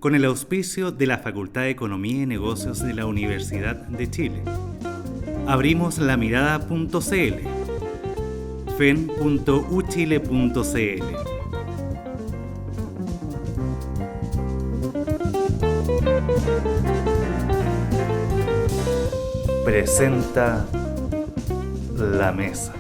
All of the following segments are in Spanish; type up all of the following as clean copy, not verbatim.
con el auspicio de la Facultad de Economía y Negocios de la Universidad de Chile. Abrimos la mirada.cl, fen.uchile.cl. Presenta La Mesa.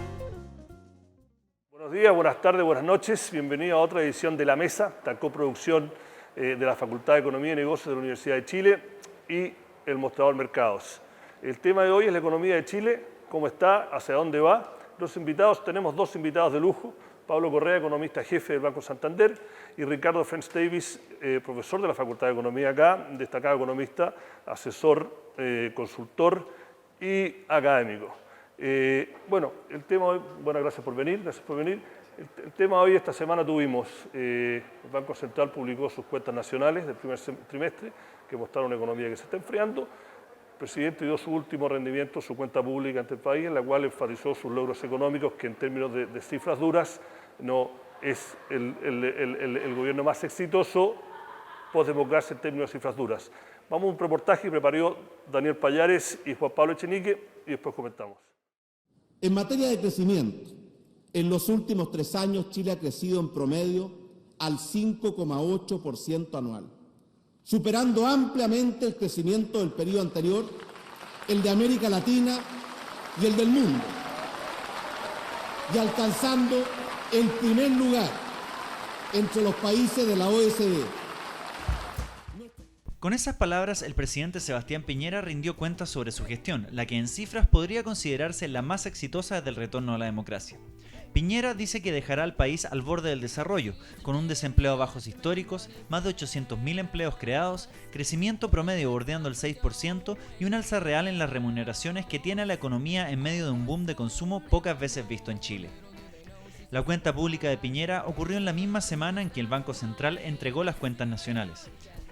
Buenos días, buenas tardes, buenas noches. Bienvenido a otra edición de La Mesa, esta coproducción de la Facultad de Economía y Negocios de la Universidad de Chile y el Mostrador Mercados. El tema de hoy es la economía de Chile, cómo está, hacia dónde va. Tenemos dos invitados de lujo, Pablo Correa, economista jefe del Banco Santander, y Ricardo French Davis, profesor de la Facultad de Economía acá, destacado economista, asesor, consultor y académico. Bueno, el tema hoy, bueno, gracias por venir. El tema hoy, esta semana tuvimos, el Banco Central publicó sus cuentas nacionales del primer trimestre, que mostraron una economía que se está enfriando. El presidente dio su último rendimiento, su cuenta pública ante el país, en la cual enfatizó sus logros económicos, que en términos de cifras duras no es el gobierno más exitoso postdemocracia en términos de cifras duras. Vamos a un reportaje que preparó Daniel Payares y Juan Pablo Echenique y después comentamos. En materia de crecimiento, en los últimos 3 años Chile ha crecido en promedio al 5,8% anual, superando ampliamente el crecimiento del periodo anterior, el de América Latina y el del mundo, y alcanzando el primer lugar entre los países de la OECD. Con esas palabras, el presidente Sebastián Piñera rindió cuentas sobre su gestión, la que en cifras podría considerarse la más exitosa desde el retorno a la democracia. Piñera dice que dejará al país al borde del desarrollo, con un desempleo a bajos históricos, más de 800.000 empleos creados, crecimiento promedio bordeando el 6% y un alza real en las remuneraciones que tiene la economía en medio de un boom de consumo pocas veces visto en Chile. La cuenta pública de Piñera ocurrió en la misma semana en que el Banco Central entregó las cuentas nacionales.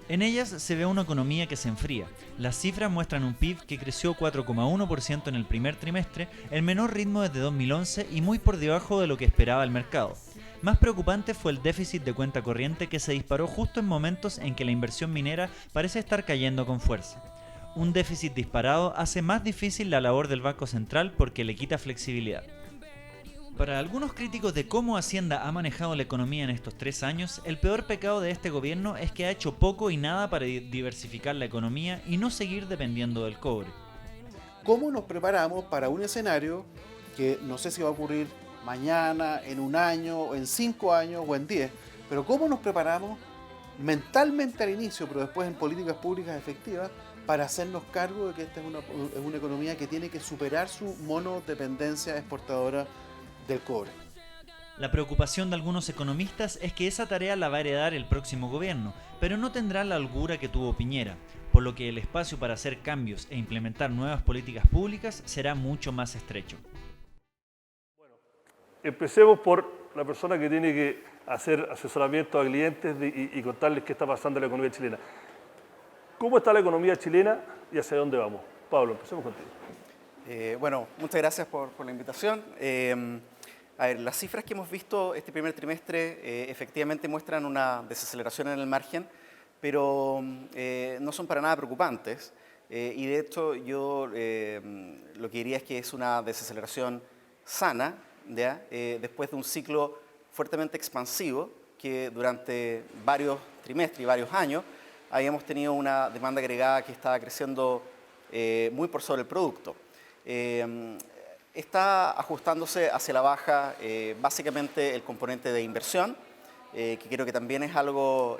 En ellas se ve una economía que se enfría. Las cifras muestran un PIB que creció 4,1% en el primer trimestre, el menor ritmo desde 2011 y muy por debajo de lo que esperaba el mercado. Más preocupante fue el déficit de cuenta corriente que se disparó justo en momentos en que la inversión minera parece estar cayendo con fuerza. Un déficit disparado hace más difícil la labor del Banco Central porque le quita flexibilidad. Para algunos críticos de cómo Hacienda ha manejado la economía en estos 3 años, el peor pecado de este gobierno es que ha hecho poco y nada para diversificar la economía y no seguir dependiendo del cobre. ¿Cómo nos preparamos para un escenario que no sé si va a ocurrir mañana, en 1 año, o en 5 años o en 10? Pero ¿cómo nos preparamos mentalmente al inicio, pero después en políticas públicas efectivas, para hacernos cargo de que esta es una economía que tiene que superar su monodependencia exportadora del cobre? La preocupación de algunos economistas es que esa tarea la va a heredar el próximo gobierno, pero no tendrá la holgura que tuvo Piñera, por lo que el espacio para hacer cambios e implementar nuevas políticas públicas será mucho más estrecho. Bueno, empecemos por la persona que tiene que hacer asesoramiento a clientes y contarles qué está pasando en la economía chilena. ¿Cómo está la economía chilena y hacia dónde vamos? Pablo, empecemos contigo. Bueno, muchas gracias por la invitación. A ver, las cifras que hemos visto este primer trimestre efectivamente muestran una desaceleración en el margen, pero no son para nada preocupantes. Y de hecho yo lo que diría es que es una desaceleración sana, ¿ya? Después de un ciclo fuertemente expansivo que durante varios trimestres y varios años habíamos tenido una demanda agregada que estaba creciendo muy por sobre el producto. Está ajustándose hacia la baja básicamente el componente de inversión, que creo que también es algo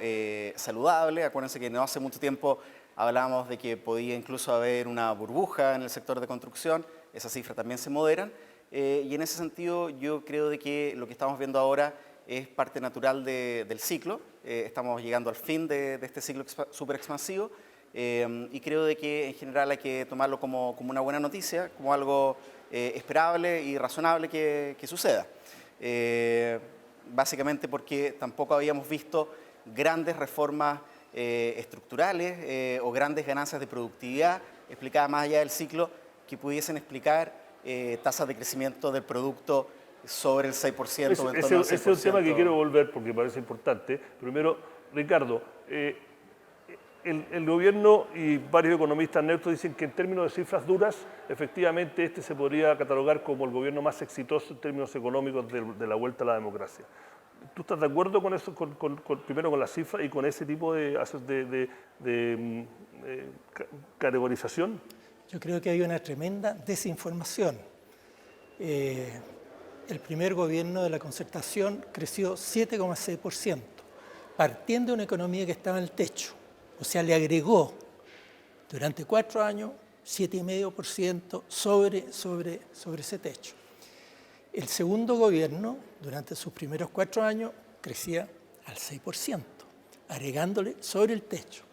saludable. Acuérdense que no hace mucho tiempo hablábamos de que podía incluso haber una burbuja en el sector de construcción, esas cifras también se moderan, y en ese sentido yo creo de que lo que estamos viendo ahora es parte natural del ciclo. Estamos llegando al fin de este ciclo súper expansivo, y creo de que en general hay que tomarlo como una buena noticia, como algo esperable y razonable que suceda. Básicamente porque tampoco habíamos visto grandes reformas estructurales o grandes ganancias de productividad explicadas más allá del ciclo que pudiesen explicar tasas de crecimiento del producto sobre el 6%. Ese es un tema que quiero volver porque me parece importante. Primero, Ricardo, el gobierno y varios economistas neutros dicen que en términos de cifras duras, efectivamente este se podría catalogar como el gobierno más exitoso en términos económicos de la vuelta a la democracia. ¿Tú estás de acuerdo con eso, primero con las cifras y con ese tipo de categorización? Yo creo que hay una tremenda desinformación. El primer gobierno de la Concertación creció 7,6%, partiendo de una economía que estaba en el techo. O sea, le agregó durante 4 años 7,5% sobre ese techo. El segundo gobierno, durante sus primeros 4 años, crecía al 6%, agregándole sobre el techo.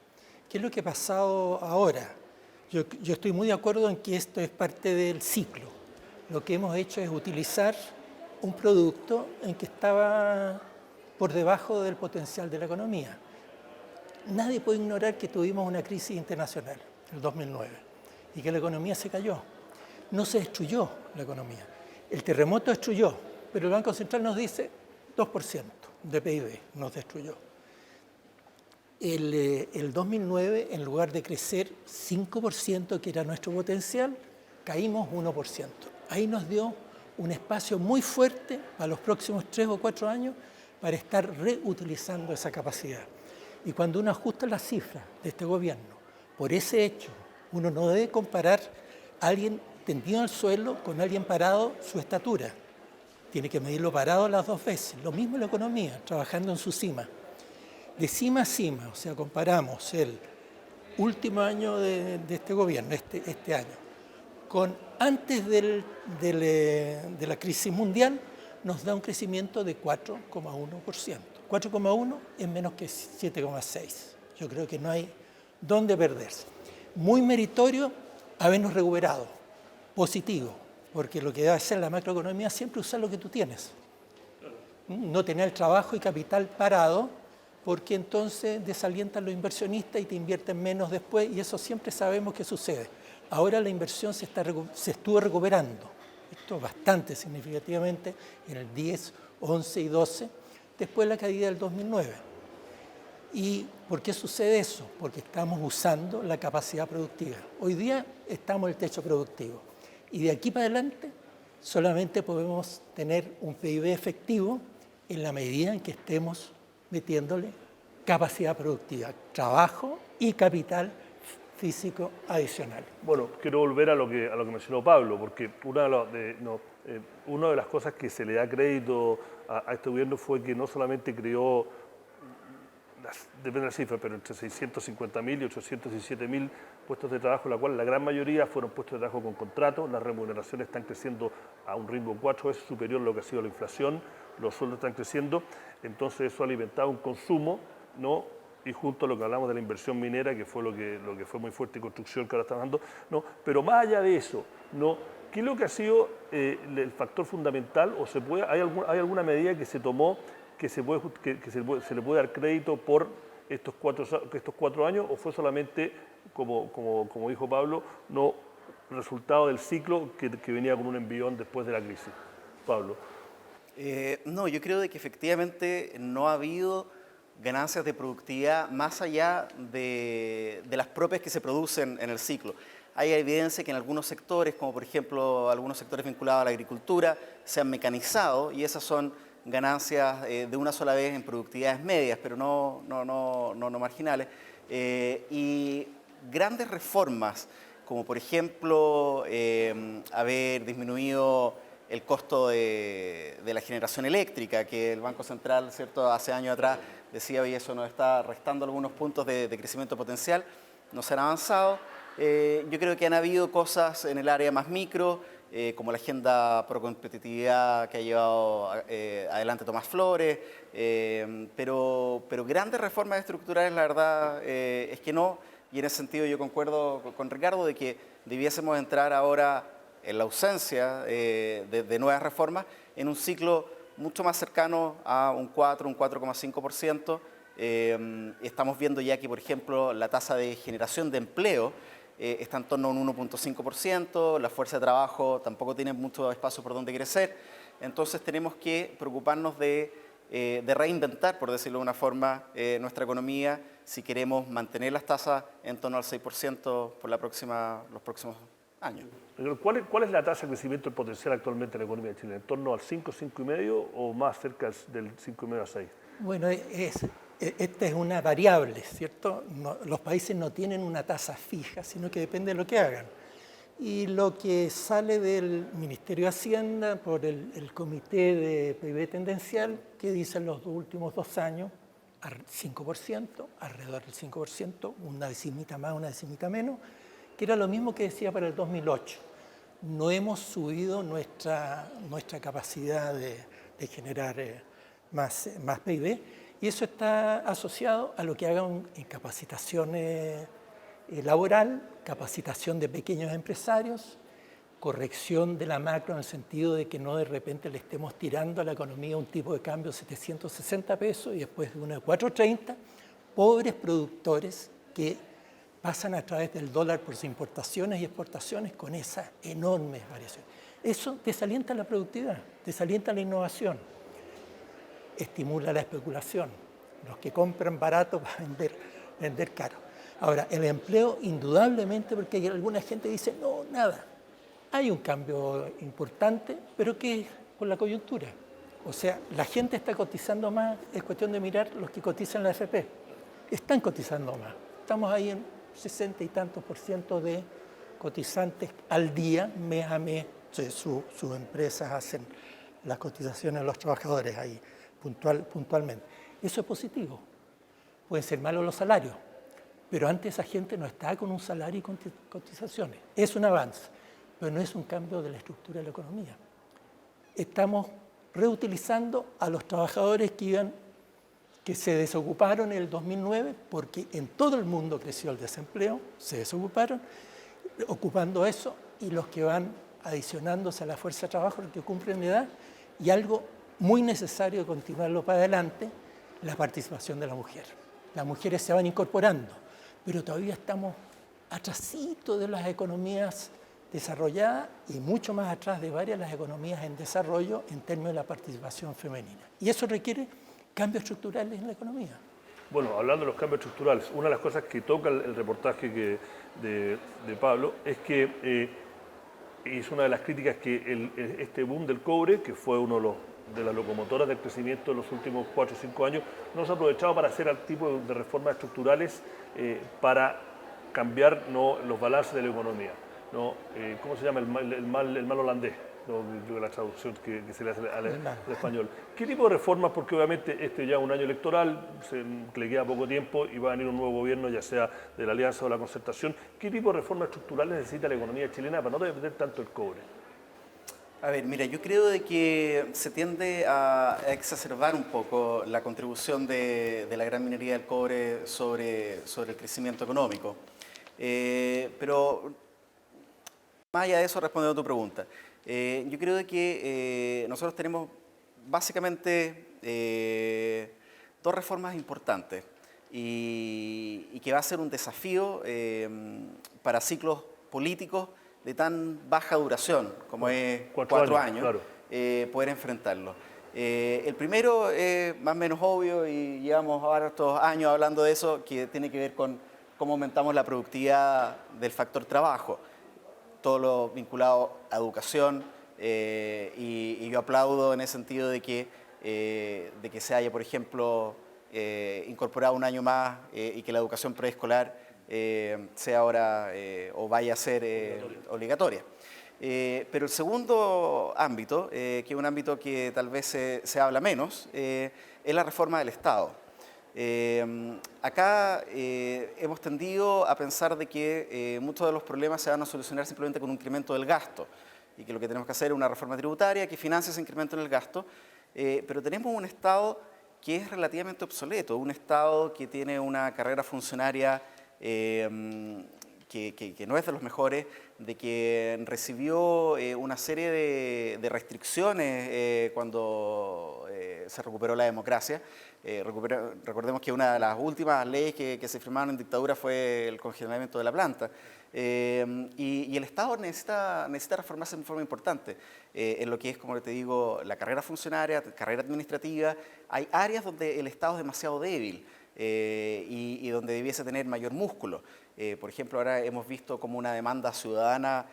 ¿Qué es lo que ha pasado ahora? Yo estoy muy de acuerdo en que esto es parte del ciclo. Lo que hemos hecho es utilizar un producto en que estaba por debajo del potencial de la economía. Nadie puede ignorar que tuvimos una crisis internacional en el 2009 y que la economía se cayó. No se destruyó la economía. El terremoto destruyó, pero el Banco Central nos dice 2% de PIB nos destruyó. El 2009, en lugar de crecer 5%, que era nuestro potencial, caímos 1%. Ahí nos dio un espacio muy fuerte para los próximos 3 o 4 años para estar reutilizando esa capacidad. Y cuando uno ajusta las cifras de este gobierno, por ese hecho, uno no debe comparar a alguien tendido al suelo con alguien parado su estatura. Tiene que medirlo parado las 2 veces. Lo mismo en la economía, trabajando en su cima. De cima a cima, o sea, comparamos el último año de este gobierno, este año, con antes de la crisis mundial, nos da un crecimiento de 4,1%. 4,1 es menos que 7,6. Yo creo que no hay dónde perderse. Muy meritorio habernos recuperado, positivo, porque lo que debe hacer la macroeconomía es siempre usar lo que tú tienes. No tener trabajo y capital parado, porque entonces desalientan los inversionistas y te invierten menos después, y eso siempre sabemos que sucede. Ahora la inversión se estuvo recuperando, esto bastante significativamente, en el 10, 11 y 12, después de la caída del 2009. ¿Y por qué sucede eso? Porque estamos usando la capacidad productiva. Hoy día estamos en el techo productivo, y de aquí para adelante solamente podemos tener un PIB efectivo en la medida en que estemos metiéndole capacidad productiva, trabajo y capital físico adicional. Bueno, quiero volver a lo que mencionó Pablo, porque una de las cosas que se le da crédito a este gobierno fue que no solamente creó, depende de la cifra, pero entre 650.000 y 817.000 puestos de trabajo, la cual la gran mayoría fueron puestos de trabajo con contrato. Las remuneraciones están creciendo a un ritmo 4 veces superior a lo que ha sido la inflación, los sueldos están creciendo, entonces eso ha alimentado un consumo, ¿no? Y junto a lo que hablamos de la inversión minera, que fue lo que fue muy fuerte, y construcción que ahora está dando, ¿no? Pero más allá de eso, ¿no? ¿Qué es lo que ha sido el factor fundamental? ¿O hay alguna medida que se tomó que se le puede dar crédito por estos 4 años, o fue solamente, como dijo Pablo, no resultado del ciclo que venía con un envión después de la crisis? Pablo. No, yo creo de que efectivamente no ha habido ganancias de productividad más allá de las propias que se producen en el ciclo. Hay evidencia que en algunos sectores, como por ejemplo algunos sectores vinculados a la agricultura, se han mecanizado, y esas son ganancias de una sola vez en productividades medias, pero no marginales. Y grandes reformas, como por ejemplo haber disminuido el costo de la generación eléctrica, que el Banco Central, ¿cierto?, hace años atrás decía, oye, eso nos está restando algunos puntos de crecimiento potencial, no se han avanzado. Yo creo que han habido cosas en el área más micro, como la agenda pro competitividad que ha llevado adelante Tomás Flores, pero grandes reformas estructurales, la verdad, es que no, y en ese sentido yo concuerdo con Ricardo de que debiésemos entrar ahora, en la ausencia de nuevas reformas, en un ciclo mucho más cercano a un 4,5%. Estamos viendo ya que, por ejemplo, la tasa de generación de empleo está en torno a un 1,5%, la fuerza de trabajo tampoco tiene mucho espacio por donde crecer, entonces tenemos que preocuparnos de de reinventar, por decirlo de una forma, nuestra economía si queremos mantener las tasas en torno al 6% por los próximos años. ¿Cuál es la tasa de crecimiento del potencial actualmente en la economía de Chile? ¿En torno al 5, 5,5 o más cerca del 5,5 a 6? Bueno, esta es una variable, ¿cierto? Los países no tienen una tasa fija, sino que depende de lo que hagan. Y lo que sale del Ministerio de Hacienda por el Comité de PIB Tendencial, que dice en los últimos 2 años, 5%, alrededor del 5%, una decimita más, una decimita menos, que era lo mismo que decía para el 2008. No hemos subido nuestra capacidad de generar más PIB, y eso está asociado a lo que hagan en capacitación laboral, capacitación de pequeños empresarios, corrección de la macro en el sentido de que no de repente le estemos tirando a la economía un tipo de cambio de 760 pesos y después de uno de 430, pobres productores que pasan a través del dólar por sus importaciones y exportaciones con esas enormes variaciones. Eso desalienta la productividad, desalienta la innovación, estimula la especulación. Los que compran barato van a vender caro. Ahora, el empleo, indudablemente, porque hay alguna gente que dice, no, nada. Hay un cambio importante, pero que es por la coyuntura. O sea, la gente está cotizando más, es cuestión de mirar los que cotizan en la AFP. Están cotizando más. Estamos ahí en 60 y tantos % de cotizantes al día, mes a mes. Sus empresas hacen las cotizaciones a los trabajadores ahí puntualmente. Eso es positivo. Pueden ser malos los salarios, pero antes esa gente no está con un salario y con cotizaciones. Es un avance, pero no es un cambio de la estructura de la economía. Estamos reutilizando a los trabajadores que se desocuparon en el 2009, porque en todo el mundo creció el desempleo, se desocuparon, ocupando eso, y los que van adicionándose a la fuerza de trabajo, los que cumplen de edad, y algo muy necesario de continuarlo para adelante, la participación de la mujer. Las mujeres se van incorporando, pero todavía estamos atrasito de las economías desarrolladas y mucho más atrás de varias de las economías en desarrollo en términos de la participación femenina. Y eso requiere cambios estructurales en la economía. Bueno, hablando de los cambios estructurales, una de las cosas que toca el reportaje de Pablo es que es una de las críticas que este boom del cobre, que fue uno de las locomotoras del crecimiento de los últimos 4 o 5 años, no se ha aprovechado para hacer algún tipo de reformas estructurales para cambiar los balances de la economía. ¿Cómo se llama? El mal holandés, la traducción que se le hace al español. ¿Qué tipo de reformas? Porque obviamente este ya es un año electoral, le queda poco tiempo y va a venir un nuevo gobierno, ya sea de la Alianza o la Concertación. ¿Qué tipo de reformas estructurales necesita la economía chilena para no depender tanto del cobre? A ver, mira, yo creo de que se tiende a exacerbar un poco la contribución de la gran minería del cobre sobre el crecimiento económico. Pero más allá de eso, respondiendo a tu pregunta, yo creo de que nosotros tenemos básicamente 2 reformas importantes y que va a ser un desafío para ciclos políticos de tan baja duración como es 4 años, claro. Poder enfrentarlo. El primero es más o menos obvio y llevamos ahora estos años hablando de eso, que tiene que ver con cómo aumentamos la productividad del factor trabajo, todo lo vinculado a educación, y yo aplaudo en ese sentido de que se haya, por ejemplo, incorporado un año más y que la educación preescolar sea ahora o vaya a ser obligatoria. Pero el segundo ámbito, que es un ámbito que tal vez se habla menos, es la reforma del Estado. Acá hemos tendido a pensar de que muchos de los problemas se van a solucionar simplemente con un incremento del gasto y que lo que tenemos que hacer es una reforma tributaria que financie ese incremento en el gasto, pero tenemos un Estado que es relativamente obsoleto, un Estado que tiene una carrera funcionaria que no es de los mejores, de que recibió una serie de restricciones cuando se recuperó la democracia, Recordemos que una de las últimas leyes que se firmaron en dictadura fue el congelamiento de la planta. Y el Estado necesita reformarse de forma importante en lo que es, como te digo, la carrera funcionaria, carrera administrativa. Hay áreas donde el Estado es demasiado débil y donde debiese tener mayor músculo. Por ejemplo, ahora hemos visto como una demanda ciudadana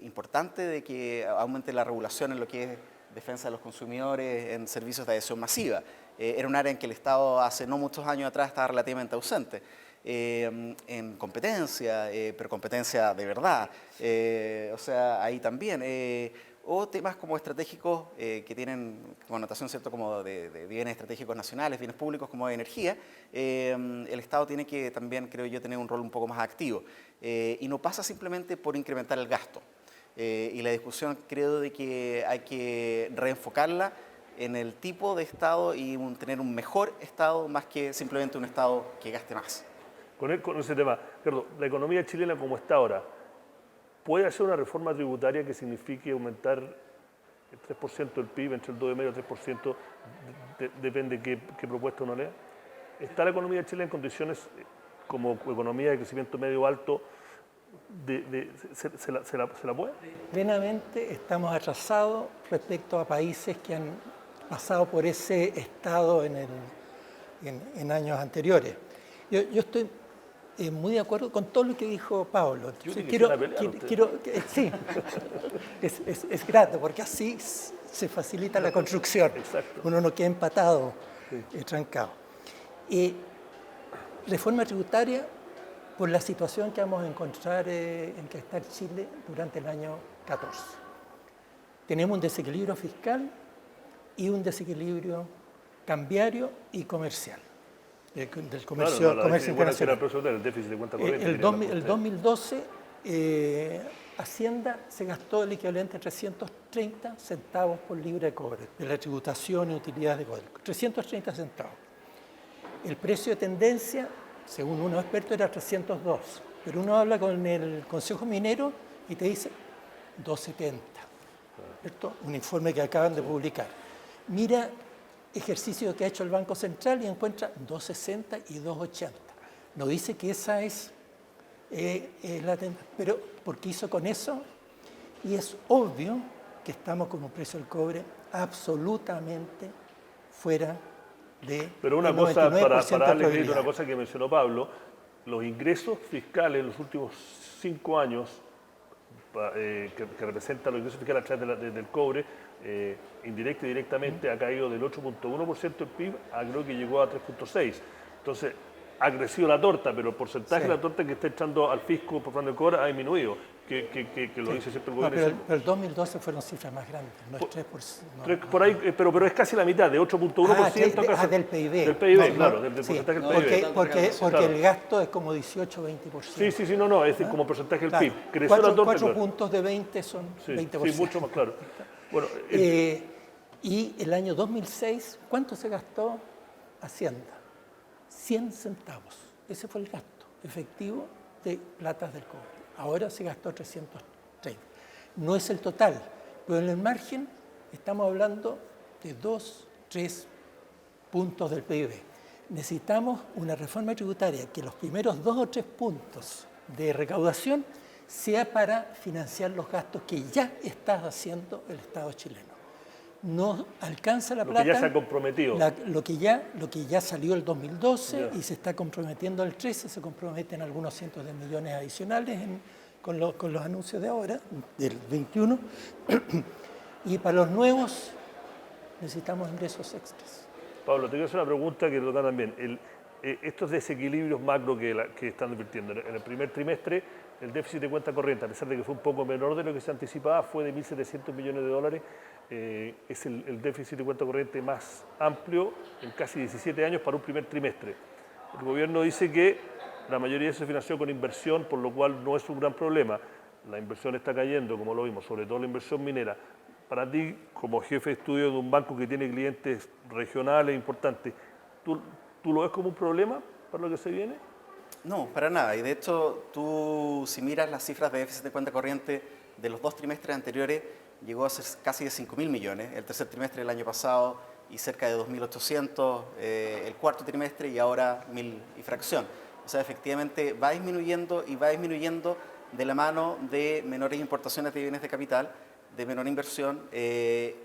importante de que aumente la regulación en lo que es defensa de los consumidores en servicios de adhesión masiva. Era un área en que el Estado hace no muchos años atrás estaba relativamente ausente. En competencia, pero competencia de verdad. O sea, ahí también. O temas como estratégicos que tienen connotación, ¿cierto?, como de bienes estratégicos nacionales, bienes públicos como de energía. El Estado tiene que también, creo yo, tener un rol un poco más activo. Y no pasa simplemente por incrementar el gasto. Y la discusión creo de que hay que reenfocarla en el tipo de Estado y tener un mejor Estado más que simplemente un Estado que gaste más. Con ese tema, Ricardo, la economía chilena como está ahora, ¿puede hacer una reforma tributaria que signifique aumentar el 3% del PIB, entre el 2,5% y el 3%, depende qué propuesta uno lea? ¿Está la economía chilena en condiciones como economía de crecimiento medio alto? ¿Se la puede? Plenamente estamos atrasados respecto a países que han pasado por ese estado en años anteriores. Yo estoy muy de acuerdo con todo lo que dijo Pablo. Sí, es grato porque así se facilita la construcción. Exacto. Uno no queda empatado, trancado. Reforma tributaria por la situación que vamos a encontrar en que está Chile durante el año 14. Tenemos un desequilibrio fiscal y un desequilibrio cambiario y comercial. Del comercio, comercio internacional. El déficit de cuenta corriente. El 2012, Hacienda se gastó el equivalente a 330 centavos por libra de cobre, de la tributación y utilidades de cobre. 330 centavos. El precio de tendencia, según unos expertos, era 302. Pero uno habla con el Consejo Minero y te dice 270. ¿Cierto? Un informe que acaban de publicar. Mira ejercicio que ha hecho el Banco Central y encuentra 260 y 280. No dice que esa es la tendencia, pero ¿por qué hizo con eso? Y es obvio que estamos con un precio del cobre absolutamente fuera de. Pero una cosa, para darle crédito a una cosa que mencionó Pablo, los ingresos fiscales en los últimos 5 años, que representan los ingresos fiscales a través del cobre, indirecta y directamente, ha caído del 8,1% del PIB a creo que llegó a 3,6%. Entonces, ha crecido la torta, pero el porcentaje de la torta que está echando al fisco por parte del cobre ha disminuido, que lo dice siempre el gobierno. Pero el 2012 fueron cifras más grandes, no es 3%. Por ahí, pero es casi la mitad, de 8,1%. Del PIB. Del PIB, claro, del porcentaje del PIB. Porque el gasto es como 18-20%. Sí, no, es decir, como porcentaje del PIB. Creció la torta. 4 puntos de 20 son 20%. Sí, mucho más claro. Bueno, y el año 2006, ¿cuánto se gastó Hacienda? 100 centavos. Ese fue el gasto efectivo de platas del cobre. Ahora se gastó 330. No es el total, pero en el margen estamos hablando de 2-3 puntos del PIB. Necesitamos una reforma tributaria que los primeros 2 o 3 puntos de recaudación sea para financiar los gastos que ya está haciendo el Estado chileno. No alcanza la plata. Lo que ya se ha comprometido. Lo que ya salió el 2012 y se está comprometiendo el 13, se comprometen algunos cientos de millones adicionales con los anuncios de ahora, del 21. Y para los nuevos necesitamos ingresos extras. Pablo, te quiero hacer una pregunta que lo da también. Estos desequilibrios macro que están advirtiendo, en el primer trimestre el déficit de cuenta corriente, a pesar de que fue un poco menor de lo que se anticipaba, fue de 1.700 millones de dólares. Es el déficit de cuenta corriente más amplio en casi 17 años para un primer trimestre. El gobierno dice que la mayoría de eso se financió con inversión, por lo cual no es un gran problema. La inversión está cayendo, como lo vimos, sobre todo la inversión minera. Para ti, como jefe de estudio de un banco que tiene clientes regionales importantes, ¿tú lo ves como un problema para lo que se viene? No, para nada. Y de hecho, tú si miras las cifras de déficit de cuenta corriente de los 2 trimestres anteriores, llegó a ser casi de 5.000 millones. El tercer trimestre del año pasado y cerca de 2.800 el cuarto trimestre y ahora 1.000 y fracción. O sea, efectivamente va disminuyendo y va disminuyendo de la mano de menores importaciones de bienes de capital, de menor inversión.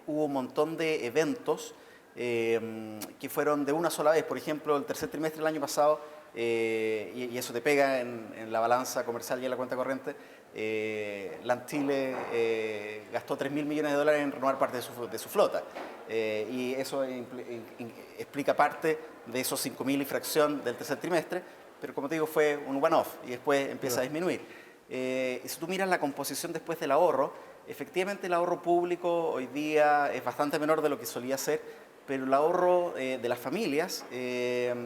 Hubo un montón de eventos que fueron de una sola vez. Por ejemplo, el tercer trimestre del año pasado, y eso te pega en la balanza comercial y en la cuenta corriente, LandChile gastó $3.000 millones en renovar parte de su flota. Y eso explica parte de esos 5.000 y fracción del tercer trimestre, pero como te digo, fue un one-off y después empieza a disminuir. Si tú miras la composición después del ahorro, efectivamente el ahorro público hoy día es bastante menor de lo que solía ser, pero el ahorro de las familias,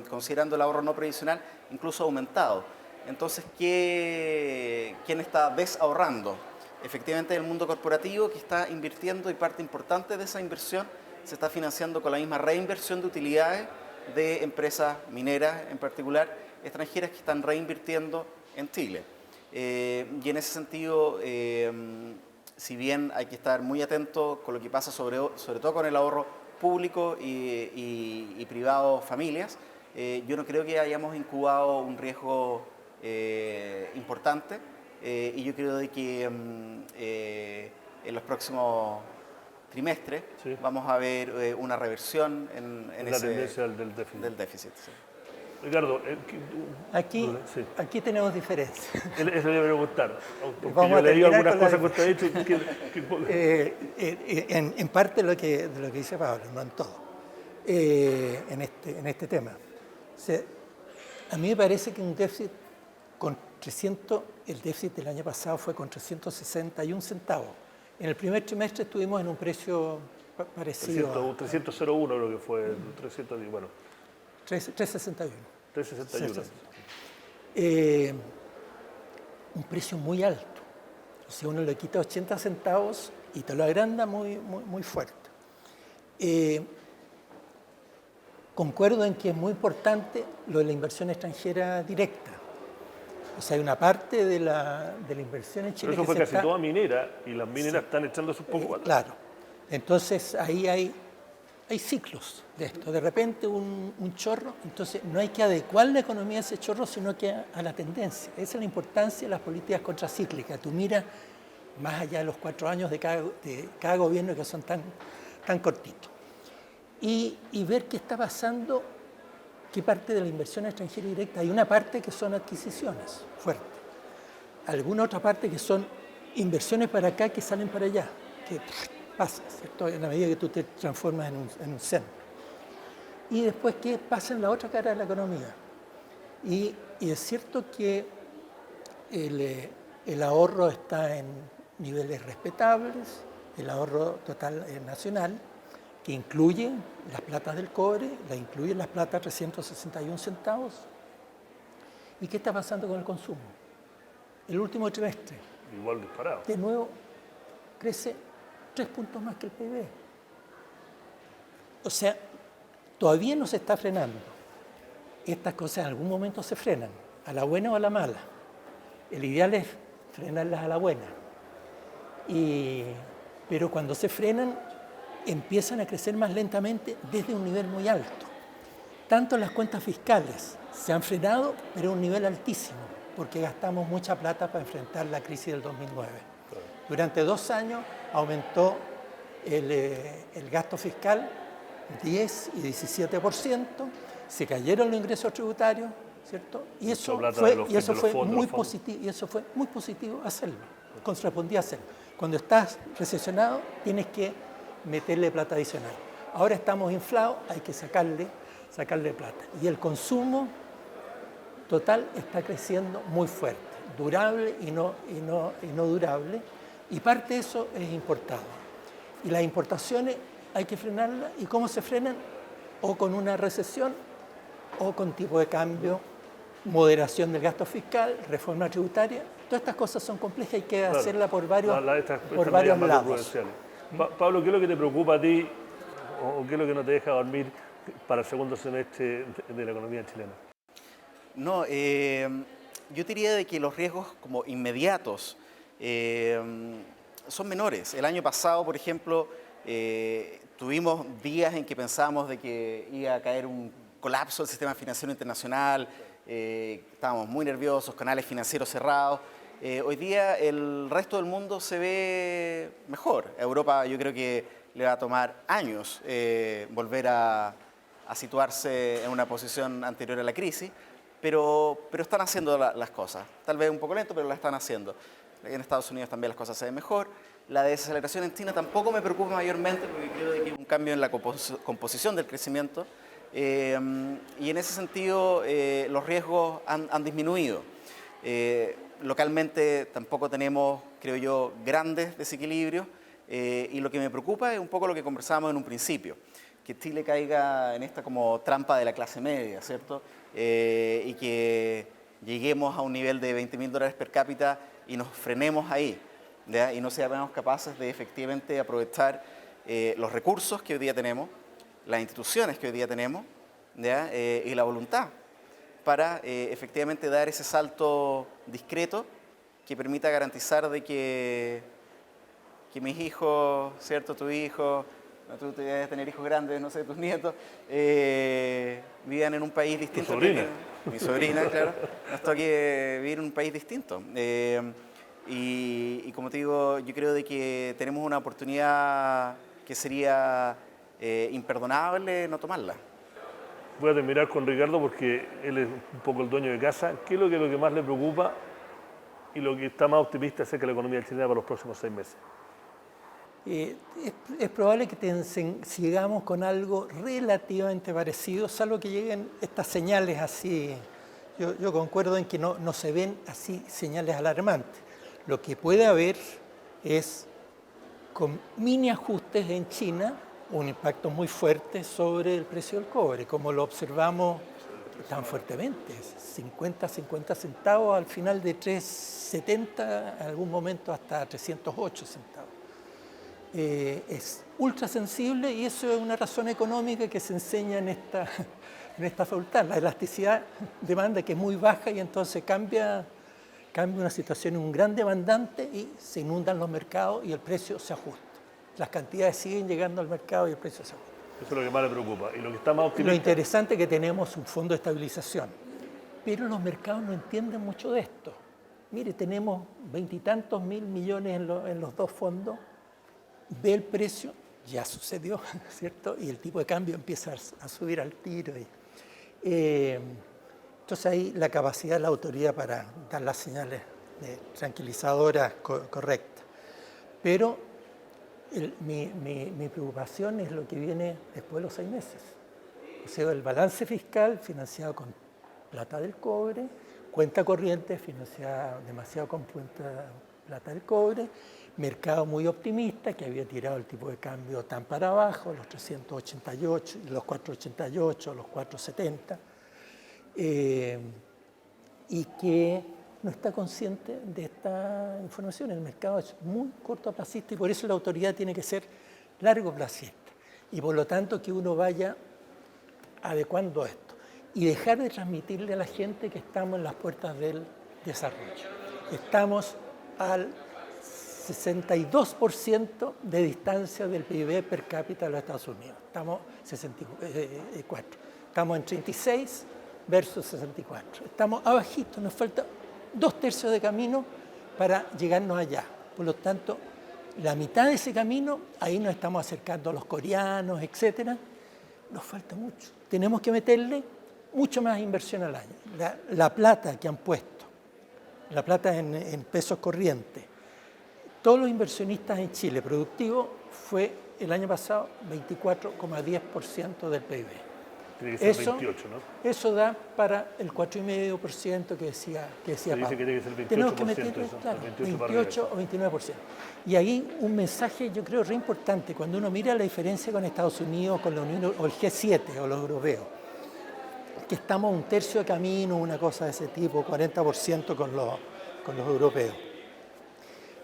considerando el ahorro no previsional, incluso ha aumentado. Entonces, ¿quién está desahorrando? Efectivamente, el mundo corporativo que está invirtiendo, y parte importante de esa inversión se está financiando con la misma reinversión de utilidades de empresas mineras, en particular extranjeras, que están reinvirtiendo en Chile. Y en ese sentido, si bien hay que estar muy atento con lo que pasa sobre todo con el ahorro público y privado, familias, yo no creo que hayamos incubado un riesgo importante, y yo creo de que en los próximos trimestres vamos a ver una reversión en la tendencia del déficit. Sí. Ricardo, aquí tenemos diferencias. Eso le voy a preguntar, porque Vamos yo leí algunas con la cosas que usted ha dicho. En parte de lo que dice Pablo, no en todo, en este tema. O sea, a mí me parece que un déficit con 300, el déficit del año pasado fue con 361 centavos. En el primer trimestre estuvimos en un precio parecido 301 creo que fue, 310, bueno. 361. 361. Un precio muy alto. O sea, uno le quita 80 centavos y te lo agranda muy fuerte. Concuerdo en que es muy importante lo de la inversión extranjera directa. O sea, hay una parte de la inversión en Chile. Pero eso fue casi toda minera, y las mineras están echando sus pocos. Claro. Entonces, ahí hay ciclos de esto. De repente un chorro, entonces no hay que adecuar la economía a ese chorro, sino que a la tendencia. Esa es la importancia de las políticas contracíclicas. Tú miras más allá de los 4 años de cada gobierno, que son tan cortitos. Y ver qué está pasando, qué parte de la inversión extranjera directa. Hay una parte que son adquisiciones fuertes, alguna otra parte que son inversiones para acá que salen para allá, que pasa, ¿cierto? En la medida que tú te transformas en un centro. Y después, ¿qué pasa en la otra cara de la economía? Y es cierto que el ahorro está en niveles respetables, el ahorro total nacional, que incluye las platas del cobre, incluye las platas 361 centavos. ¿Y qué está pasando con el consumo? El último trimestre, Igual disparado. de nuevo, crece 3 puntos más que el PIB. O sea, todavía no se está frenando. Estas cosas en algún momento se frenan, a la buena o a la mala. El ideal es frenarlas a la buena. Pero cuando se frenan, empiezan a crecer más lentamente desde un nivel muy alto. Tanto las cuentas fiscales se han frenado, pero a un nivel altísimo, porque gastamos mucha plata para enfrentar la crisis del 2009. Durante 2 años aumentó el gasto fiscal 10 y 17%, se cayeron los ingresos tributarios, ¿cierto? Y eso fue muy positivo hacerlo, correspondía hacerlo. Cuando estás recesionado, tienes que meterle plata adicional. Ahora estamos inflados, hay que sacarle plata. Y el consumo total está creciendo muy fuerte, durable y no durable, y parte de eso es importado. Y las importaciones hay que frenarlas. ¿Y cómo se frenan? O con una recesión, o con tipo de cambio, moderación del gasto fiscal, reforma tributaria. Todas estas cosas son complejas, hay que hacerla por varios lados. Pablo, ¿qué es lo que te preocupa a ti, o qué es lo que no te deja dormir para el segundo semestre de la economía chilena? No, yo diría de que los riesgos como inmediatos son menores. El año pasado, por ejemplo, Tuvimos días en que pensábamos de que iba a caer un colapso del sistema financiero internacional, estábamos muy nerviosos, canales financieros cerrados. Hoy día el resto del mundo se ve mejor. A Europa yo creo que le va a tomar años volver a situarse en una posición anterior a la crisis, pero están haciendo las cosas. Tal vez un poco lento, pero la están haciendo. En Estados Unidos también las cosas se ven mejor. La desaceleración en China tampoco me preocupa mayormente porque creo que hay un cambio en la composición del crecimiento y en ese sentido los riesgos han disminuido. Localmente tampoco tenemos, creo yo, grandes desequilibrios y lo que me preocupa es un poco lo que conversábamos en un principio, que Chile caiga en esta como trampa de la clase media, ¿cierto? Y que lleguemos a un nivel de $20.000 per cápita y nos frenemos ahí, ¿ya? Y no seamos capaces de efectivamente aprovechar los recursos que hoy día tenemos, las instituciones que hoy día tenemos, ¿ya? Y la voluntad para efectivamente dar ese salto discreto que permita garantizar de que mis hijos, ¿cierto? Tu hijo, tú debes tener hijos grandes, no sé, tus nietos, vivan en un país distinto. Tu sobrina. Mi sobrina, claro. Nos toque vivir en un país distinto. Y como te digo, yo creo de que tenemos una oportunidad que sería imperdonable no tomarla. Voy a terminar con Ricardo porque él es un poco el dueño de casa. ¿Qué es lo que más le preocupa y lo que está más optimista acerca de la economía chilena para los próximos 6 meses? Es probable que sigamos con algo relativamente parecido, salvo que lleguen estas señales así. Yo concuerdo en que no se ven así señales alarmantes. Lo que puede haber es, con mini ajustes en China, un impacto muy fuerte sobre el precio del cobre, como lo observamos tan fuertemente, 50 centavos al final de 3.70, en algún momento hasta 308 centavos. Es ultra sensible y eso es una razón económica que se enseña en esta facultad, la elasticidad demanda que es muy baja y entonces cambia una situación en un gran demandante y se inundan los mercados y el precio se ajusta. Las cantidades siguen llegando al mercado y el precio se ajusta. Eso es lo que más le preocupa. Y lo que está más optimista... Lo interesante es que tenemos un fondo de estabilización, pero los mercados no entienden mucho de esto. Mire, tenemos 20 y tantos mil millones en los dos fondos, ve el precio, ya sucedió, ¿cierto? Y el tipo de cambio empieza a subir al tiro. Entonces ahí la capacidad de la autoridad para dar las señales tranquilizadoras correctas. Pero mi preocupación es lo que viene después de los 6 meses. O sea, el balance fiscal financiado con plata del cobre, cuenta corriente financiada demasiado con plata del cobre, mercado muy optimista que había tirado el tipo de cambio tan para abajo, los 388, los 488, los 470, y que no está consciente de esta información. El mercado es muy cortoplacista y por eso la autoridad tiene que ser largoplacista y por lo tanto que uno vaya adecuando esto y dejar de transmitirle a la gente que estamos en las puertas del desarrollo. Estamos al 62% de distancia del PIB per cápita de los Estados Unidos. Estamos 64. Estamos en 36 versus 64. Estamos abajito, nos falta 2/3 de camino para llegarnos allá. Por lo tanto, la mitad de ese camino, ahí nos estamos acercando a los coreanos, etcétera. Nos falta mucho. Tenemos que meterle mucho más inversión al año. La plata que han puesto, la plata en pesos corrientes, todos los inversionistas en Chile productivo fue el año pasado 24,10% del PIB. Tiene que ser 28, ¿no? Eso da para el 4,5% que decía Se dice que tiene que ser 28%. Tenemos que meterle, eso, claro, 28 o 29%. Y ahí un mensaje, yo creo, re importante, cuando uno mira la diferencia con Estados Unidos, con la Unión o el G7 o los europeos, que estamos un tercio de camino, una cosa de ese tipo, 40% con los europeos.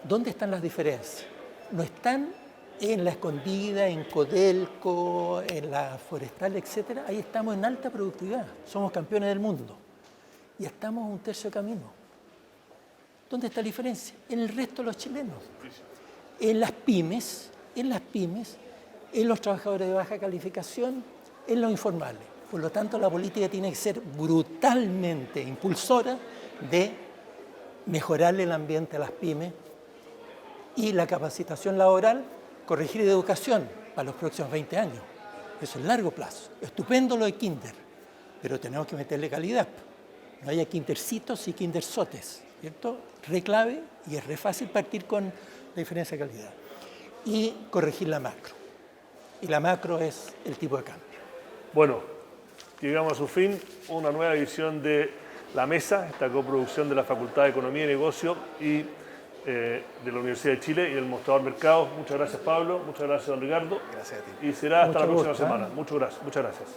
¿Dónde están las diferencias? No están en la escondida, en Codelco, en la forestal, etcétera. Ahí estamos en alta productividad, somos campeones del mundo y estamos un tercio de camino. ¿Dónde está la diferencia? En el resto de los chilenos. En las pymes en los trabajadores de baja calificación, en los informales. Por lo tanto, la política tiene que ser brutalmente impulsora de mejorarle el ambiente a las pymes y la capacitación laboral, corregir de educación para los próximos 20 años. Eso es largo plazo. Estupendo lo de kinder, pero tenemos que meterle calidad. No haya kindercitos y kindersotes, ¿cierto? Re clave y es re fácil partir con la diferencia de calidad. Y corregir la macro. Y la macro es el tipo de cambio. Bueno, llegamos a su fin, una nueva edición de La Mesa, esta coproducción de la Facultad de Economía y Negocio y de la Universidad de Chile y el Mostrador Mercados. Muchas gracias, Pablo. Muchas gracias, don Ricardo. Gracias a ti. Y será hasta Mucho la próxima gusto, semana. Muchas gracias.